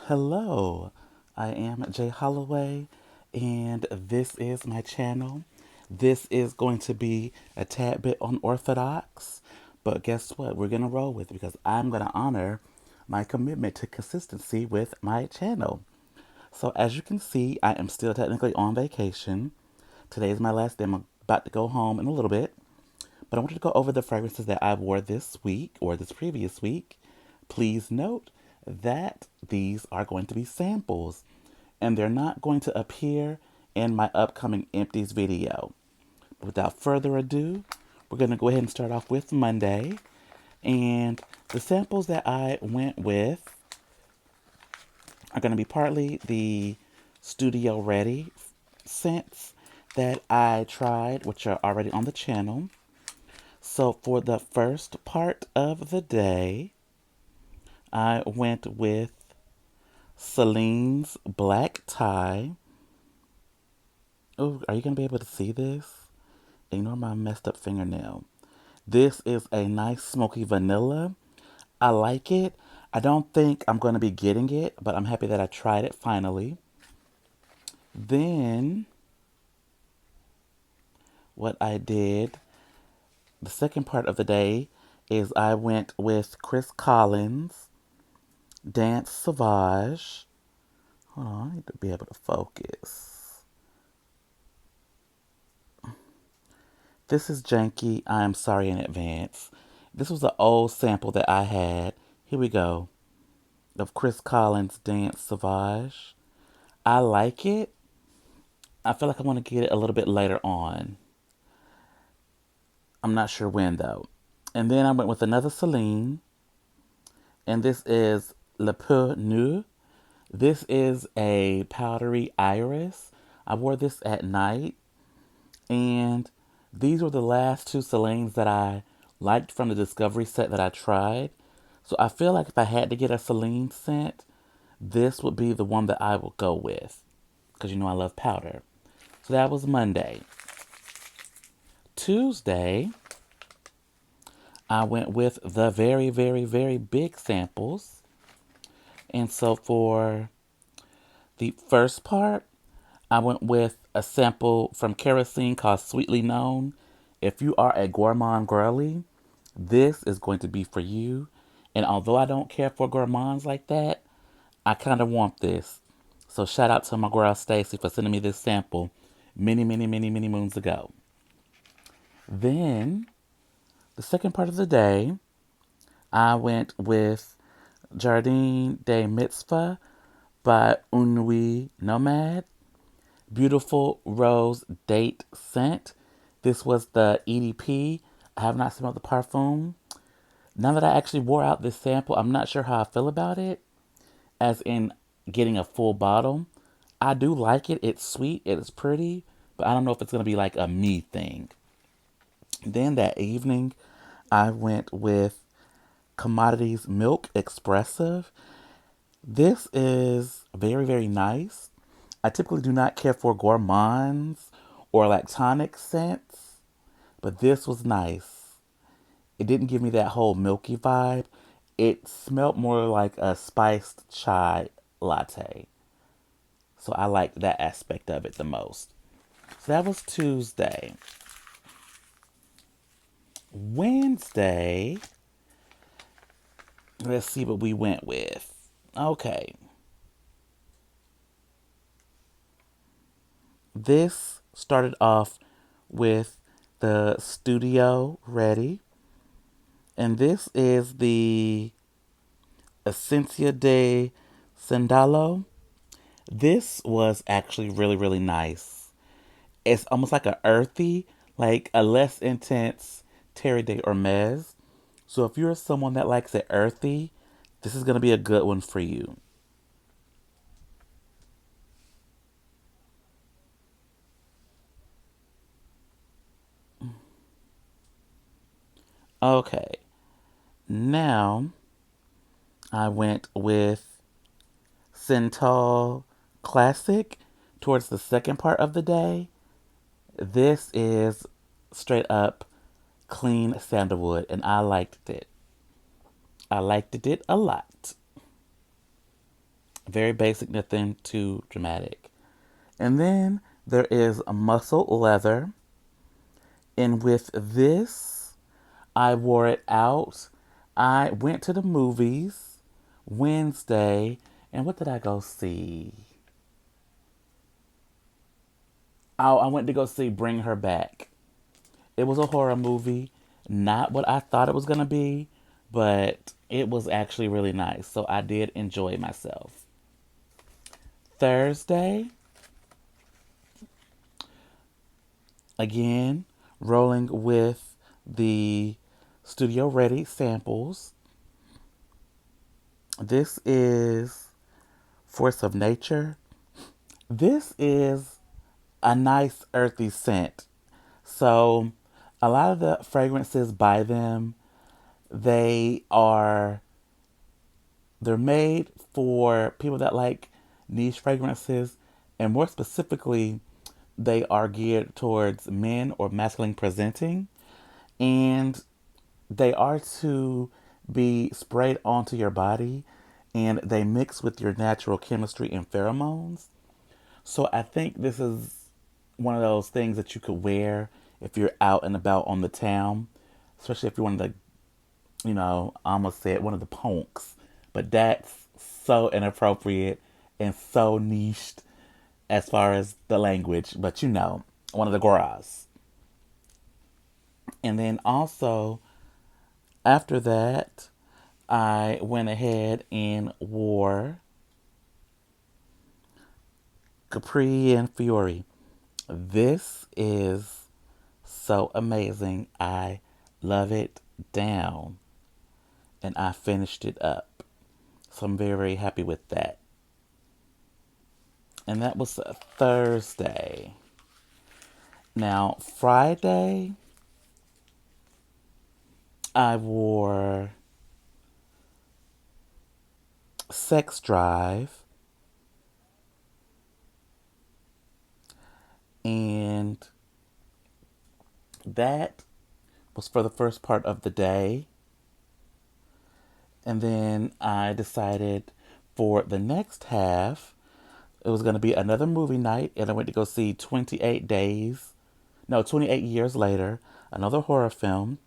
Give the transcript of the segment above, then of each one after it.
Hello, I am Jay Holloway, and this is my channel. This is going to be a tad bit unorthodox, but guess what? We're going to roll with it because I'm going to honor my commitment to consistency with my channel. So, as you can see, I am still technically on vacation. Today is my last day. I'm about to go home in a little bit. But I wanted to go over the fragrances that I wore this week or this previous week. Please note that these are going to be samples and they're not going to appear in my upcoming empties video. But without further ado, we're going to go ahead and start off with Monday. And the samples that I went with are going to be partly the Studio Ready scents that I tried, which are already on the channel. So for the first part of the day, I went with Celine's Black Tie. Oh, are you going to be able to see this? Ignore my messed up fingernail. This is a nice smoky vanilla. I like it. I don't think I'm going to be getting it, but I'm happy that I tried it finally. Then, what I did, the second part of the day, is I went with Chris Collins' Dance Sauvage. Hold on, I need to be able to focus. This is janky. I am sorry in advance. This was an old sample that I had. Here we go. Of Chris Collins' Dance Sauvage. I like it. I feel like I want to get it a little bit later on. I'm not sure when though. And then I went with another Celine. And this is Le Peu Nu. This is a powdery iris. I wore this at night. And these were the last two Celines that I liked from the Discovery set that I tried. So I feel like if I had to get a Celine scent, this would be the one that I would go with. Because you know I love powder. So that was Monday. Tuesday, I went with the very, very, very big samples. And so for the first part, I went with a sample from Kerosene called Sweetly Known. If you are a gourmand girly, this is going to be for you. And although I don't care for gourmands like that, I kind of want this. So shout out to my girl Stacy for sending me this sample many, many, many, many moons ago. Then, the second part of the day, I went with Jardin de Mitzvah by Unui Nomad. Beautiful Rose Date Scent. This was the EDP. I have not smelled the Perfume. Now that I actually wore out this sample, I'm not sure how I feel about it, as in getting a full bottle. I do like it. It's sweet. It's pretty. But I don't know if it's going to be like a me thing. Then that evening, I went with Commodities Milk Expressive. This is very, very nice. I typically do not care for gourmands or lactonic scents, but this was nice. It didn't give me that whole milky vibe. It smelled more like a spiced chai latte. So I liked that aspect of it the most. So that was Tuesday. Wednesday, let's see what we went with. Okay. This started off with the Studio Ready. And this is the Esencia de Sandalo. This was actually really, really nice. It's almost like a earthy, like a less intense Terre de Hermes. So if you're someone that likes it earthy, this is going to be a good one for you. Okay, now I went with Centol Classic towards the second part of the day. This is straight up clean sandalwood, and I liked it. I liked it a lot. Very basic, nothing too dramatic. And then there is a muscle leather. And with this, I wore it out. I went to the movies Wednesday. And what did I go see? Oh, I went to go see Bring Her Back. It was a horror movie. Not what I thought it was going to be, but it was actually really nice. So I did enjoy myself. Thursday, again, rolling with the Studio Ready samples. This is Force of Nature. This is a nice earthy scent. So, a lot of the fragrances by them, they are they're made for people that like niche fragrances, and more specifically, they are geared towards men or masculine presenting, and they are to be sprayed onto your body, and they mix with your natural chemistry and pheromones. So I think this is one of those things that you could wear if you're out and about on the town, especially if you're one of the, I almost said one of the punks, but that's so inappropriate and so niched as far as the language, but one of the gras. And then also after that, I went ahead and wore Capri and Fiori. This is so amazing. I love it down. And I finished it up. So I'm very, very happy with that. And that was Thursday. Now, Friday, I wore Sex Drive. And that was for the first part of the day. And then I decided for the next half, it was going to be another movie night. And I went to go see 28 Years Later, another horror film.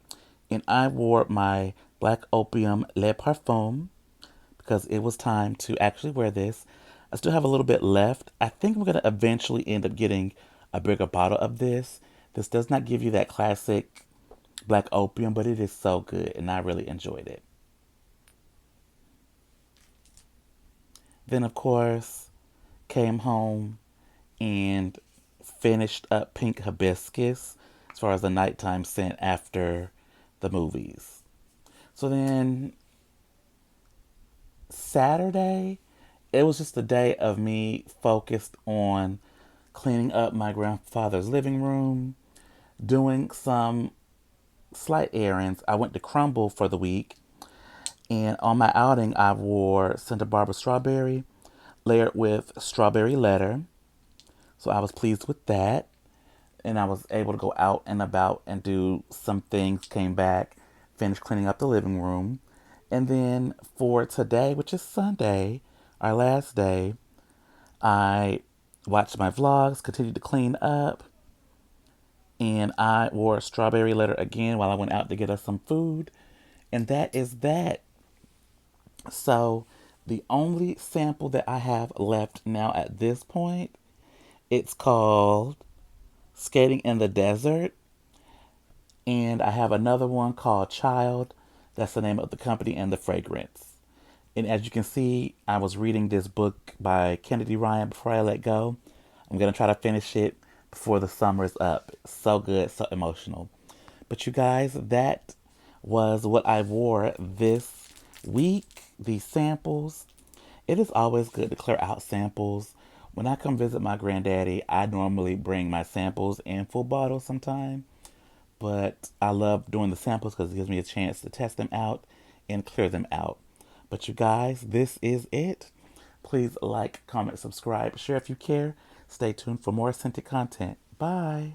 And I wore my Black Opium Le Parfum because it was time to actually wear this. I still have a little bit left. I think I'm going to eventually end up getting a bigger bottle of this. This does not give you that classic Black Opium, but it is so good and I really enjoyed it. Then, of course, came home and finished up Pink Hibiscus as far as the nighttime scent after the movies. So then Saturday, it was just a day of me focused on cleaning up my grandfather's living room, doing some slight errands. I went to Crumble for the week, and on my outing, I wore Santa Barbara Strawberry layered with Strawberry Letter. So I was pleased with that. And I was able to go out and about and do some things, came back, finished cleaning up the living room. And then for today, which is Sunday, our last day, I watched my vlogs, continued to clean up, and I wore Strawberry Letter again while I went out to get us some food. And that is that. So the only sample that I have left now at this point, it's called Skating in the Desert. And I have another one called Child. That's the name of the company and the fragrance. And as you can see, I was reading this book by Kennedy Ryan before I let go. I'm going to try to finish it before the summer is up. So good, so emotional. But you guys, that was what I wore this week. These samples. It is always good to clear out samples. When I come visit my granddaddy, I normally bring my samples in full bottles sometime. But I love doing the samples because it gives me a chance to test them out and clear them out. But you guys, this is it. Please like, comment, subscribe, share if you care. Stay tuned for more scented content. Bye.